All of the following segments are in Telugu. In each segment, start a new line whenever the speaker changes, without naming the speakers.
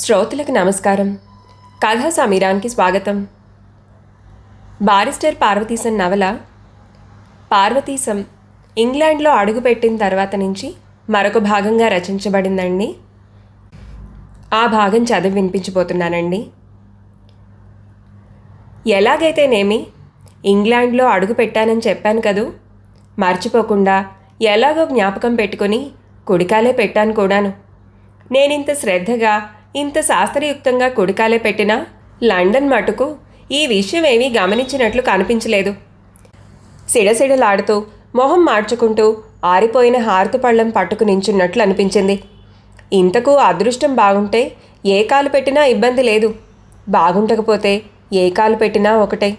శ్రోతలకు నమస్కారం. కథా సమీరానికి స్వాగతం. బారిస్టర్ పార్వతీశం నవల పార్వతీశం ఇంగ్లాండ్లో అడుగుపెట్టిన తర్వాత నుంచి మరొక భాగంగా రచించబడిందండి. ఆ భాగం చదివి వినిపించిపోతున్నానండి. ఎలాగైతేనేమి ఇంగ్లాండ్లో అడుగు పెట్టానని చెప్పాను కదూ, మర్చిపోకుండా ఎలాగో జ్ఞాపకం పెట్టుకుని కుడికాలే పెట్టాను కూడాను. నేనింత శ్రద్ధగా ఇంత శాస్త్రయుక్తంగా కుడికాలే పెట్టినా లండన్ మటుకు ఈ విషయం ఏమీ గమనించినట్లు కనిపించలేదు. సిడసిడలాడుతూ మొహం మార్చుకుంటూ ఆరిపోయిన హారతి పళ్ళం పట్టుకు నించున్నట్లు అనిపించింది. ఇంతకు అదృష్టం బాగుంటే ఏ కాలు పెట్టినా ఇబ్బంది లేదు, బాగుండకపోతే ఏ కాలు పెట్టినా ఒకటే.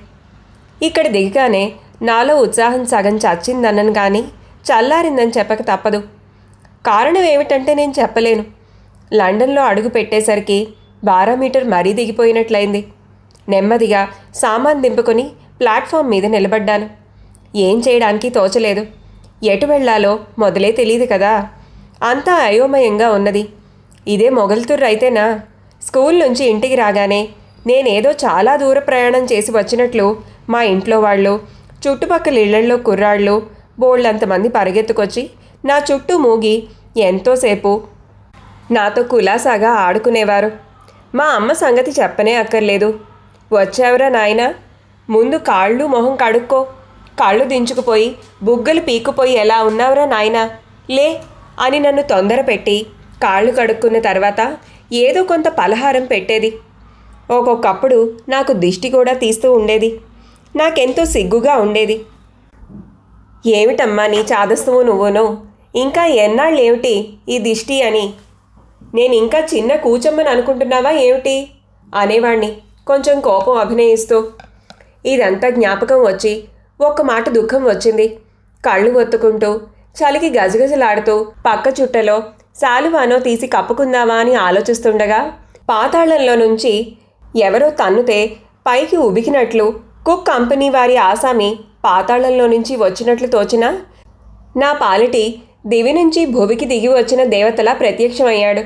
ఇక్కడ దిగగానే నాలో ఉత్సాహం సగం చచ్చిందన్నను కానీ చల్లారిందని చెప్పక తప్పదు. కారణం ఏమిటంటే నేను చెప్పలేను. లండన్లో అడుగు పెట్టేసరికి బారోమీటర్ మరీ దిగిపోయినట్లయింది. నెమ్మదిగా సామాన్ దింపుకొని ప్లాట్ఫామ్ మీద నిలబడ్డాను. ఏం చేయడానికి తోచలేదు. ఎటు వెళ్లాలో మొదలే తెలియదు కదా. అంతా అయోమయంగా ఉన్నది. ఇదే మొగల్తూరు అయితేనా, స్కూల్ నుంచి ఇంటికి రాగానే నేనేదో చాలా దూర ప్రయాణం చేసి వచ్చినట్లు మా ఇంట్లో వాళ్ళు, చుట్టుపక్కల ఇళ్లల్లో కుర్రాళ్ళు బోళ్ళంతమంది పరిగెత్తుకొచ్చి నా చుట్టూ మూగి ఎంతోసేపు నాతో కులాసాగా ఆడుకునేవారు. మా అమ్మ సంగతి చెప్పనే అక్కర్లేదు. వచ్చావురా నాయనా, ముందు కాళ్ళు మొహం కడుక్కో, కాళ్ళు దించుకుపోయి బుగ్గలు పీక్కుపోయి ఎలా ఉన్నావురా నాయనా, లే అని నన్ను తొందర పెట్టి కాళ్ళు కడుక్కున్న తర్వాత ఏదో కొంత పలహారం పెట్టేది. ఒక్కొక్కప్పుడు నాకు దిష్టి కూడా తీస్తూ ఉండేది. నాకెంతో సిగ్గుగా ఉండేది. ఏమిటమ్మా నీ చాదస్తువు నువ్వును, ఇంకా ఎన్నాళ్ళేమిటి ఈ దిష్టి అని. నేను ఇంకా చిన్న కూచమ్మని అనుకుంటున్నావా ఏమిటి అనేవాణ్ణి కొంచెం కోపం అభినయిస్తూ. ఇదంతా జ్ఞాపకం వచ్చి ఒక్క మాట దుఃఖం వచ్చింది. కళ్ళు ఒత్తుకుంటూ చలికి గజగజలాడుతూ పక్క చుట్టలో శాలువానో తీసి కప్పుకుందామా అని ఆలోచిస్తుండగా పాతాళంలో నుంచి ఎవరో తన్నుతే పైకి ఉబికినట్లు కుక్ కంపెనీ వారి ఆసామి పాతాళంలో నుంచి వచ్చినట్లు తోచినా నా పాలిటి దివి నుంచి భువికి దిగి వచ్చిన దేవతలా ప్రత్యక్షమయ్యాడు.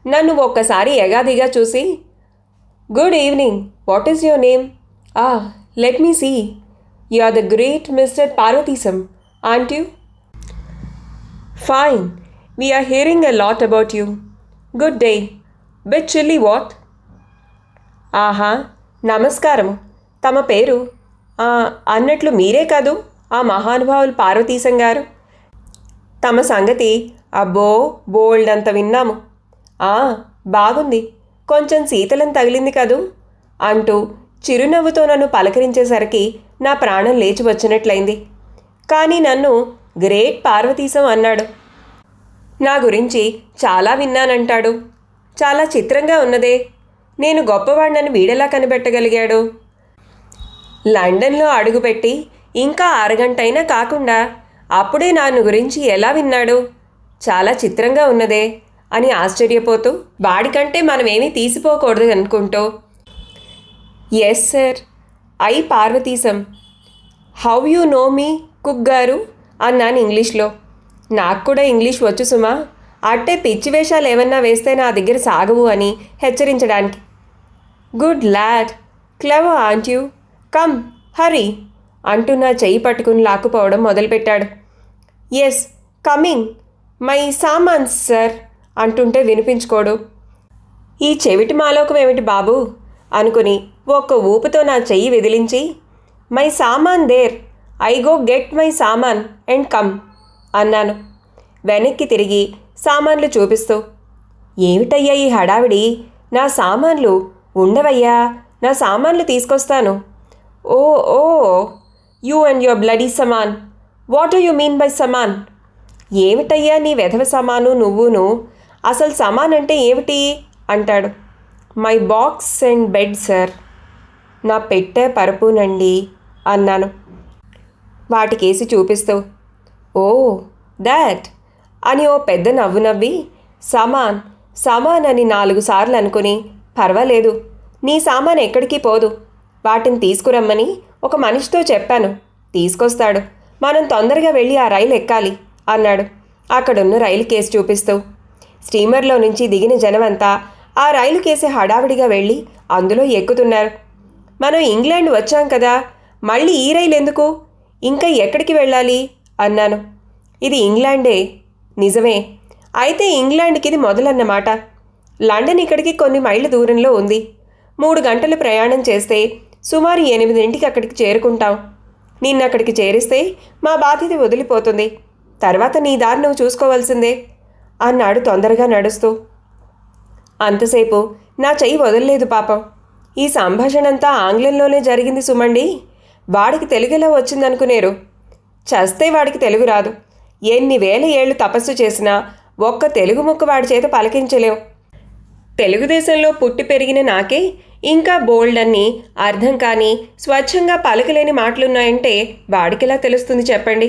నన్ను ఒక్కసారి ఎగాదిగా చూసి, good evening, what is your name? Let me see, you are the great mister Parvateesam, aren't you? Fine, we are hearing a lot about you. Good day, bit chilly what? ఆహా, నమస్కారము, తమ పేరు? అన్నట్లు మీరే కాదు ఆ మహానుభావులు పార్వతీశం గారు? తమ సంగతి అబ్బో బోల్డంత విన్నాము. బాగుంది, కొంచెం శీతలం తగిలింది కదూ అంటూ చిరునవ్వుతో నన్ను పలకరించేసరికి నా ప్రాణం లేచి వచ్చినట్లయింది. కానీ నన్ను గ్రేట్ పార్వతీశం అన్నాడు. నా గురించి చాలా విన్నానంటాడు. చాలా చిత్రంగా ఉన్నదే, నేను గొప్పవాడినని వీడెలా కనిపెట్టగలిగాడు? లండన్లో అడుగుపెట్టి ఇంకా అరగంటైనా కాకుండా అప్పుడే నన్ను గురించి ఎలా విన్నాడు? చాలా చిత్రంగా ఉన్నదే అని ఆశ్చర్యపోతూ వాడికంటే మనమేమీ తీసిపోకూడదు అనుకుంటూ, yes sir, I Parvateesam. How you know me cook గారు అన్నాను ఇంగ్లీష్లో. నాకు కూడా ఇంగ్లీష్ వచ్చు సుమా, అట్టే పిచ్చి వేషాలు ఏమన్నా వేస్తే నా దగ్గర సాగవు అని హెచ్చరించడానికి. Good lad, clever aren't you, come hurry అంటూ నా చెయ్యి పట్టుకుని లాక్కుపోవడం మొదలుపెట్టాడు. ఎస్, కమింగ్, మై సామాన్స్ సార్ అంటుంటే వినిపించుకోడు. ఈ చెవిటి మాలోకం ఏమిటి బాబు అనుకుని ఒక్క ఊపుతో నా చెయ్యి విదిలించి, my saman there, I go get my saman and come అన్నాను. వెనక్కి తిరిగి సామాన్లు చూపిస్తూ, ఏమిటయ్యా ఈ హడావిడి, నా సామాన్లు ఉండవయ్యా, నా సామాన్లు తీసుకొస్తాను. Oh oh you and your bloody సమాన్, what do you mean by సమాన్? ఏమిటయ్యా నీ వెధవ సమాను నువ్వును, అసలు సమాన్ అంటే ఏమిటి అంటాడు. My box and bed sir, నా పెట్టె పరుపునండి అన్నాను వాటికేసి చూపిస్తూ. ఓ దాట్ అని ఓ పెద్ద నవ్వు నవ్వి, సమాన్ సమాన్ అని 4 సార్లు అనుకుని, పర్వాలేదు, నీ సామాన్ ఎక్కడికి పోదు, వాటిని తీసుకురమ్మని ఒక మనిషితో చెప్పాను, తీసుకొస్తాడు, మనం తొందరగా వెళ్ళి ఆ రైలు ఎక్కాలి అన్నాడు అక్కడున్న రైలు కేసు చూపిస్తూ. స్టీమర్లో నుంచి దిగిన జనమంతా ఆ రైలు కేసి హడావిడిగా వెళ్ళి అందులో ఎక్కుతున్నారు. మనం ఇంగ్లాండ్ వచ్చాం కదా, మళ్ళీ ఈ రైలు ఎందుకు? ఇంకా ఎక్కడికి వెళ్ళాలి అన్నాను. ఇది ఇంగ్లాండే. నిజమే. అయితే ఇంగ్లాండ్కి ఇది మొదలన్నమాట. లండన్ ఇక్కడికి కొన్ని మైళ్ళ దూరంలో ఉంది. 3 గంటలు ప్రయాణం చేస్తే సుమారు 8ంటికి అక్కడికి చేరుకుంటాం. నిన్నక్కడికి చేరిస్తే మా బాధ్యత వదిలిపోతుంది. తర్వాత నీ దారి నువ్వు చూసుకోవాల్సిందే అన్నాడు తొందరగా నడుస్తూ. అంతసేపు నా చెయ్యి వదలలేదు పాపం. ఈ సంభాషణంతా ఆంగ్లంలోనే జరిగింది సుమండి. వాడికి తెలుగులో వచ్చిందనుకునేరు. చస్తే వాడికి తెలుగు రాదు. ఎన్ని వేల ఏళ్ళు తపస్సు చేసినా ఒక్క తెలుగు ముక్క వాడి చేత పలికించలేవు. తెలుగుదేశంలో పుట్టి పెరిగిన నాకే ఇంకా బోల్డ్ అన్ని అర్థం కాని స్వచ్ఛంగా పలకలేని మాటలున్నాయంటే వాడికిలా తెలుస్తుంది చెప్పండి.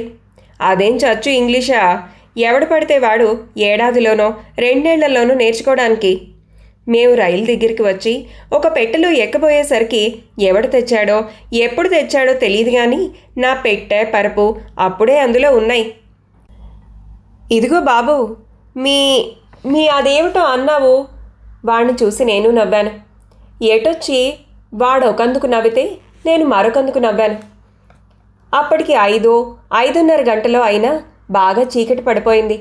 అదేం చచ్చు ఇంగ్లీషా? ఎవడు పడితే వాడు ఏడాదిలోనో 2 ఏళ్లలోనో నేర్చుకోవడానికి. మేము రైలు దగ్గరికి వచ్చి ఒక పెట్టెలో ఎక్కబోయేసరికి ఎవడు తెచ్చాడో ఎప్పుడు తెచ్చాడో తెలియదు కానీ నా పెట్టె పరుపు అప్పుడే అందులో ఉన్నాయి. ఇదిగో బాబు, మీ మీ అదేమిటో అన్నావు. వాణ్ణి చూసి నేను నవ్వాను. ఏటొచ్చి వాడు ఒకందుకు నవ్వితే నేను మరొకందుకు నవ్వాను. అప్పటికి 5:30 గంటలో అయినా బాగా చీకటి పడిపోయింది.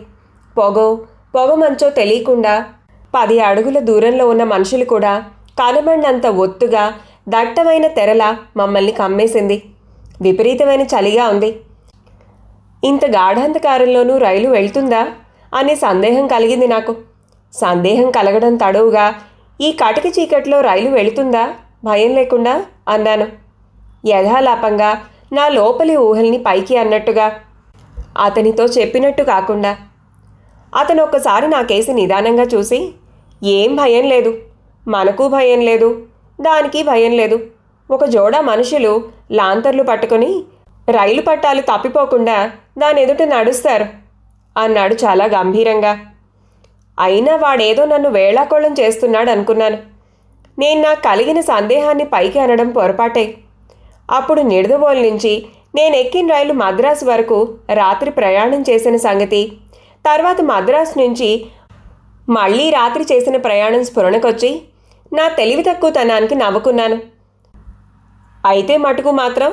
పొగ మంచో తెలియకుండా 10 అడుగుల దూరంలో ఉన్న మనుషులు కూడా కనబడినంత ఒత్తుగా దట్టమైన తెరలా మమ్మల్ని కమ్మేసింది. విపరీతమైన చలిగా ఉంది. ఇంత గాఢాంధకారంలోనూ రైలు వెళ్తుందా అనే సందేహం కలిగింది నాకు. సందేహం కలగడం తడువుగా, ఈ కటిక చీకట్లో రైలు వెళుతుందా భయం లేకుండా అన్నాను. యథాలాపంగా నా లోపలి ఊహల్ని పైకి అన్నట్టుగా, అతనితో చెప్పినట్టు కాకుండా. అతను ఒక్కసారి నాకేసి నిదానంగా చూసి, ఏం భయం లేదు, మనకు భయం లేదు, దానికి భయం లేదు. ఒక జోడా మనుషులు లాంతర్లు పట్టుకొని రైలు పట్టాలు తప్పిపోకుండా దాని ఎదుట నడుస్తారు అన్నాడు చాలా గంభీరంగా. అయినా వాడేదో నన్ను వేళాకోళం చేస్తున్నాడు అనుకున్నాను. నేను నాకు కలిగిన సందేహాన్ని పైకి అనడం పొరపాటే. అప్పుడు నిడదవోలు నుంచి నేను ఎక్కిన రైలు మద్రాసు వరకు రాత్రి ప్రయాణం చేసిన సంగతి, తర్వాత మద్రాసు నుంచి మళ్ళీ రాత్రి చేసిన ప్రయాణం స్ఫురణకొచ్చి నా తెలివి తక్కువతనానికి నవ్వుకున్నాను. అయితే మటుకు మాత్రం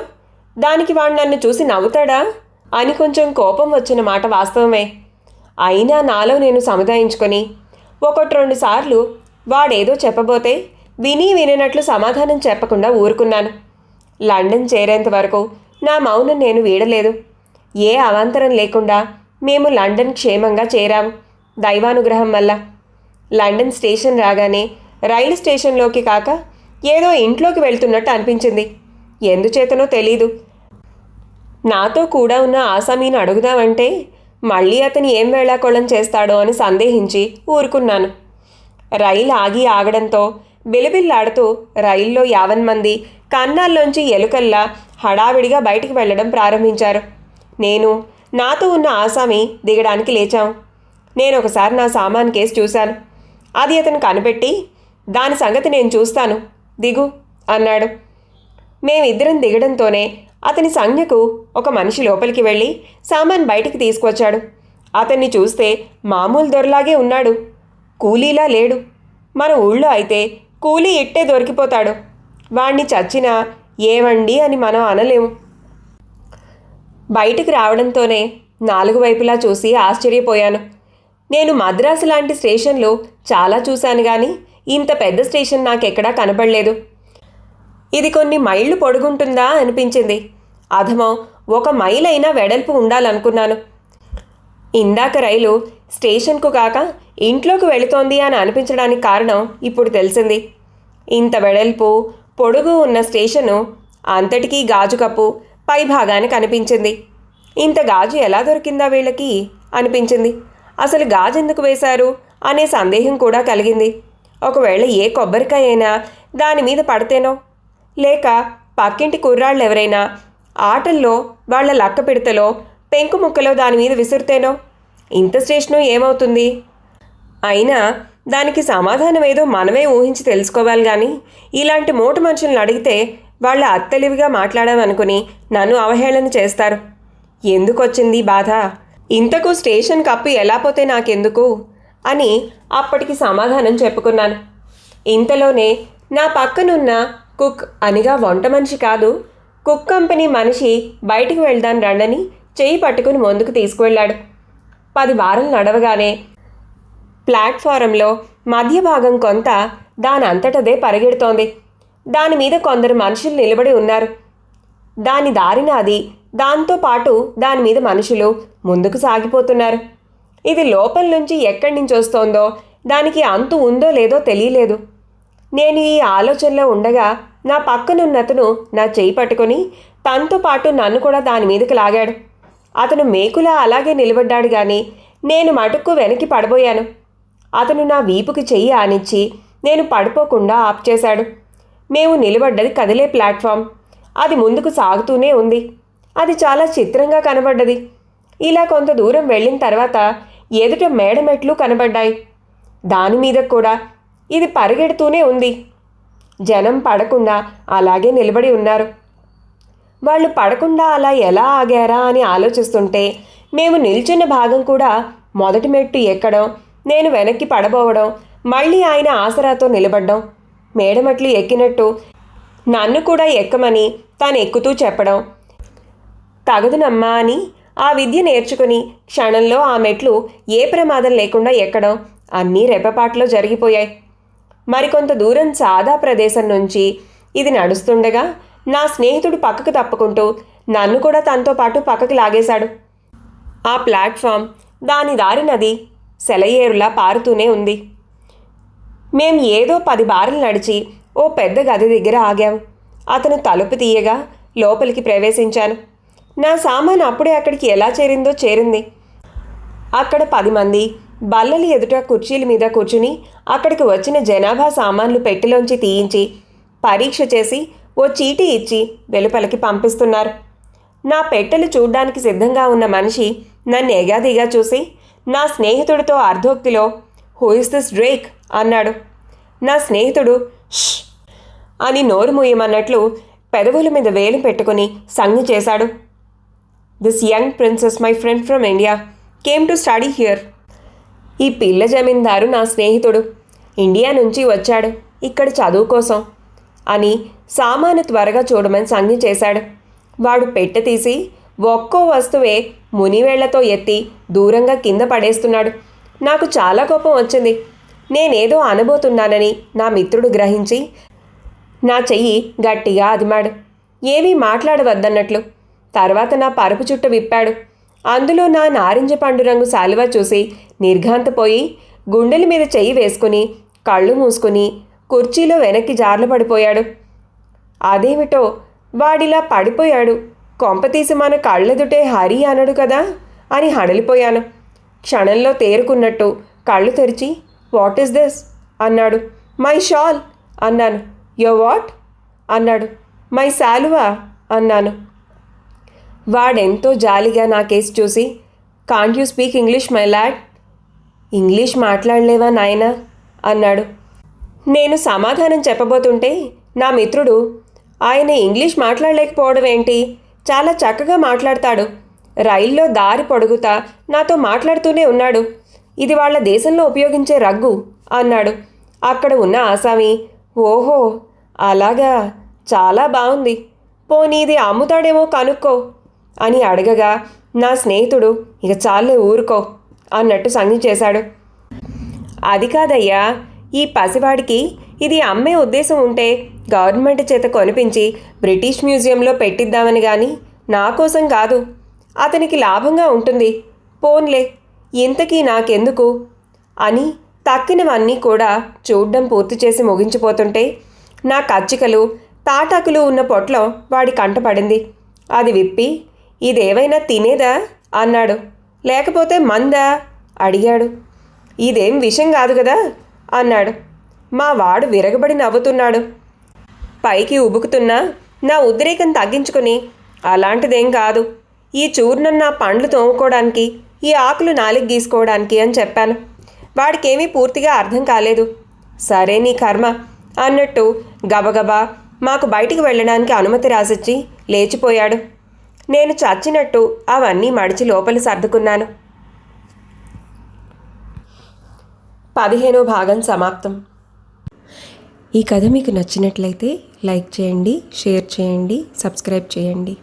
దానికి వాడు నన్ను చూసి నవ్వుతాడా అని కొంచెం కోపం వచ్చిన మాట వాస్తవమే. అయినా నాలో నేను సముదాయించుకొని 1-2 సార్లు వాడేదో చెప్పబోతే వినినట్లు సమాధానం చెప్పకుండా ఊరుకున్నాను. లండన్ చేరేంత వరకు నా మౌనం నేను వీడలేదు. ఏ అవాంతరం లేకుండా మేము లండన్ క్షేమంగా చేరాము దైవానుగ్రహం వల్ల. లండన్ స్టేషన్ రాగానే రైలు స్టేషన్లోకి కాక ఏదో ఇంట్లోకి వెళ్తున్నట్టు అనిపించింది. ఎందుచేతనో తెలీదు. నాతో కూడా ఉన్న ఆసామీని అడుగుదామంటే మళ్ళీ అతను ఏం వేళాకోళం చేస్తాడో అని సందేహించి ఊరుకున్నాను. రైలు ఆగడంతో బిలబిల్లాడుతూ రైల్లో 50 మంది కన్నాల్లోంచి ఎలుకల్లా హడావిడిగా బయటికి వెళ్ళడం ప్రారంభించారు. నాతో ఉన్న ఆసామి దిగడానికి లేచాం. నేను ఒకసారి నా సామాన్ కేసు చూశాను. అది అతను కనిపెట్టి, దాని సంగతి నేను చూస్తాను, దిగు అన్నాడు. మేమిద్దరం దిగడంతోనే అతని సంజ్ఞకు ఒక మనిషి లోపలికి వెళ్ళి సామాన్ బయటికి తీసుకొచ్చాడు. అతన్ని చూస్తే మామూలు దొరలాగే ఉన్నాడు, కూలీలా లేడు. మన ఊళ్ళో అయితే కూలీ ఇట్టే దొరికిపోతాడు. వాణ్ణి చచ్చినా ఏమండి అని మనం అనలేము. బయటికి రావడంతోనే 4 వైపులా చూసి ఆశ్చర్యపోయాను. నేను మద్రాసు లాంటి స్టేషన్లు చాలా చూశాను కానీ ఇంత పెద్ద స్టేషన్ నాకెక్కడా కనబడలేదు. ఇది కొన్ని మైళ్ళు పొడుగుంటుందా అనిపించింది. అధమో 1 మైలైనా వెడల్పు ఉండాలనుకున్నాను. ఇందాక రైలు స్టేషన్కు కాక ఇంట్లోకి వెళుతోంది అని అనిపించడానికి కారణం ఇప్పుడు తెలిసింది. ఇంత వెడల్పు పొడుగు ఉన్న స్టేషను అంతటికీ గాజు కప్పు పై భాగానికి కనిపించింది. ఇంత గాజు ఎలా దొరికిందా వీళ్ళకి అనిపించింది. అసలు గాజు ఎందుకు వేశారు అనే సందేహం కూడా కలిగింది. ఒకవేళ ఏ కొబ్బరికాయ అయినా దాని మీద పడితేనో, లేక పక్కింటి కుర్రాళ్ళు ఎవరైనా ఆటల్లో వాళ్ళ లక్క పిడతలో పెంకు ముక్కలో దాని మీద విసురుతేనో ఇంత స్టేషను ఏమవుతుంది? అయినా దానికి సమాధానం ఏదో మనమే ఊహించి తెలుసుకోవాలి కానీ ఇలాంటి మోటు మనుషులను అడిగితే వాళ్ళ అత్తలివిగా మాట్లాడామనుకుని నన్ను అవహేళన చేస్తారు. ఎందుకొచ్చింది బాధ? ఇంతకు స్టేషన్ కప్పు ఎలా పోతే నాకెందుకు అని అప్పటికి సమాధానం చెప్పుకున్నాను. ఇంతలోనే నా పక్కనున్న కుక్ అనిగా వంట మనిషి కాదు, కుక్ కంపెనీ మనిషి బయటికి వెళ్దాం రండని చెయ్యి పట్టుకుని ముందుకు తీసుకువెళ్ళాడు. 10 వారాలు నడవగానే ప్లాట్ఫారంలో మధ్య భాగం కొంత దాని అంతటదే పరిగెడుతోంది. దాని మీద కొందరు మనుషులు నిలబడి ఉన్నారు. దాని దారిన అది, దాంతో పాటు దాని మీద మనుషులు ముందుకు సాగిపోతున్నారు. ఇది లోపల నుంచి ఎక్కడి నుంచి వస్తోందో, దానికి అంతు ఉందో లేదో తెలియలేదు. నేను ఈ ఆలోచనలో ఉండగా నా పక్కనున్నతను నా చేయి పట్టుకొని తనతో పాటు నన్ను కూడా దాని మీదకి లాగాడు. అతను మేకులా అలాగే నిలబడ్డాడు కానీ నేను మటుక్కు వెనక్కి పడబోయాను. అతను నా వీపుకి చెయ్యి ఆనిచ్చి నేను పడిపోకుండా ఆప్ చేశాడు. మేము నిలబడ్డది కదిలే ప్లాట్ఫామ్. అది ముందుకు సాగుతూనే ఉంది. అది చాలా చిత్రంగా కనబడ్డది. ఇలా కొంత దూరం వెళ్ళిన తర్వాత ఎదుట మేడమెట్లు కనబడ్డాయి. దాని మీద కూడా ఇది పరిగెడుతూనే ఉంది. జనం పడకుండా అలాగే నిలబడి ఉన్నారు. వాళ్ళు పడకుండా అలా ఎలా ఆగారా అని ఆలోచిస్తుంటే మేము నిల్చున్న భాగం కూడా మొదటి మెట్టు ఎక్కడం, నేను వెనక్కి పడబోవడం, మళ్ళీ ఆయన ఆసరాతో నిలబడ్డం, మేడమెట్లు ఎక్కినట్టు నన్ను కూడా ఎక్కమని తాను ఎక్కుతూ చెప్పడం, తగదునమ్మా అని ఆ విద్య నేర్చుకుని క్షణంలో ఆ మెట్లు ఏ ప్రమాదం లేకుండా ఎక్కడం అన్నీ రెప్పపాట్లో జరిగిపోయాయి. మరికొంత దూరం సాదా ప్రదేశం నుంచి ఇది నడుస్తుండగా నా స్నేహితుడు పక్కకు తప్పుకుంటూ నన్ను కూడా తనతో పాటు పక్కకు లాగేశాడు. ఆ ప్లాట్ఫామ్ దాని దారినది సెలయేరులా పారుతూనే ఉంది. మేం ఏదో 10 బారులు నడిచి ఓ పెద్ద గది దగ్గర ఆగాం. అతను తలుపు తీయగా లోపలికి ప్రవేశించాను. నా సామాను అప్పుడే అక్కడికి ఎలా చేరింది. అక్కడ 10 మంది బల్లలు ఎదుట కుర్చీల మీద కూర్చుని అక్కడికి వచ్చిన జనాభా సామాన్లు పెట్టెలోంచి తీయించి పరీక్ష చేసి ఓ చీటీ ఇచ్చి వెలుపలికి పంపిస్తున్నారు. నా పెట్టెలు చూడ్డానికి సిద్ధంగా ఉన్న మనిషి నన్ను ఎగాదిగా చూసి నా స్నేహితుడితో అర్ధోక్తిలో హూ ఇస్ దిస్ డ్రేక్ అన్నాడు. నా స్నేహితుడు ష్ అని నోరు మూయమన్నట్లు పెదవుల మీద వేలు పెట్టుకుని సంజ్ఞ చేశాడు. This young princess my friend from India came to study here. ఈ పిల్ల జమీందారు నా స్నేహితుడు, ఇండియా నుంచి వచ్చాడు ఇక్కడ చదువు కోసం అని సామాను త్వరగా చూడమని సంజ్ఞ చేశాడు. వాడు పెట్టె తీసి ఒక్కో వస్తువే మునివేళ్లతో ఎత్తి దూరంగా కింద పడేస్తున్నాడు. నాకు చాలా కోపం వచ్చింది. నేనేదో అనబోతున్నానని నా మిత్రుడు గ్రహించి నా చెయ్యి గట్టిగా అదిమాడు, ఏమీ మాట్లాడవద్దన్నట్లు. తర్వాత నా పరుపు చుట్ట విప్పాడు. అందులో నా నారింజ పండు రంగు శాలువా చూసి నిర్ఘాంతపోయి గుండెల మీద చెయ్యి వేసుకుని కళ్ళు మూసుకుని కుర్చీలో వెనక్కి జార్లు పడిపోయాడు. అదేమిటో వాడిలా పడిపోయాడు, కొంపతీసి మన కళ్ళెదుటే హరి అనడు కదా అని హడలిపోయాను. క్షణంలో తేరుకున్నట్టు కళ్ళు తెరిచి వాట్ ఈస్ దిస్ అన్నాడు. మై షాల్ అన్నాను. యో వాట్ అన్నాడు. మై శాలువా అన్నాను. వాడెంతో జాలిగా నా కేసు చూసి can't you speak English my lad, English మాట్లాడలేవా నాయనా అన్నాడు. నేను సమాధానం చెప్పబోతుంటే నా మిత్రుడు ఆయన ఇంగ్లీష్ మాట్లాడలేకపోవడం ఏంటి, చాలా చక్కగా మాట్లాడతాడు, రైల్లో దారి పొడుగుతా నాతో మాట్లాడుతూనే ఉన్నాడు, ఇది వాళ్ళ దేశంలో ఉపయోగించే రగ్గు అన్నాడు. అక్కడ ఉన్న ఆసామి ఓహో అలాగా, చాలా బాగుంది, పోనీ ఇది అమ్ముతాడేమో కనుక్కో అని అడగగా నా స్నేహితుడు ఇక చాలే ఊరుకో అన్నట్టు సంజ్ఞ చేశాడు. అది కాదయ్యా, ఈ పసివాడికి ఇది అమ్మే ఉద్దేశం ఉంటే గవర్నమెంట్ చేత కొనిపించి బ్రిటిష్ మ్యూజియంలో పెట్టిద్దామని కానీ నా కోసం కాదు, అతనికి లాభంగా ఉంటుంది, పోన్లే ఇంతకీ నాకెందుకు అని తక్కినవన్నీ కూడా చూడ్డం పూర్తి చేసి ముగించిపోతుంటే నా కచ్చికలు తాటాకులు ఉన్న పొట్లం వాడి కంటపడింది. అది విప్పి ఇదేవైనా తినేదా అన్నాడు. లేకపోతే మందా అడిగాడు. ఇదేం విషం కాదు కదా అన్నాడు. మా వాడు విరగబడి నవ్వుతున్నాడు. పైకి ఉబుకుతున్నా నా ఉద్రేకం తగ్గించుకుని అలాంటిదేం కాదు, ఈ చూర్ణం నా పండ్లు తోముకోవడానికి, ఈ ఆకులు నాలుగు గీసుకోవడానికి అని చెప్పాను. వాడికేమీ పూర్తిగా అర్థం కాలేదు. సరే నీ కర్మ అన్నట్టు గబగబా మాకు బయటికి వెళ్ళడానికి అనుమతి రాసిచ్చి లేచిపోయాడు. నేను చచ్చినట్టు అవన్నీ మడిచి లోపలి సర్దుకున్నాను. 15వ భాగం సమాప్తం. ఈ కథ మీకు నచ్చినట్లయితే లైక్ చేయండి, షేర్ చేయండి, సబ్స్క్రైబ్ చేయండి.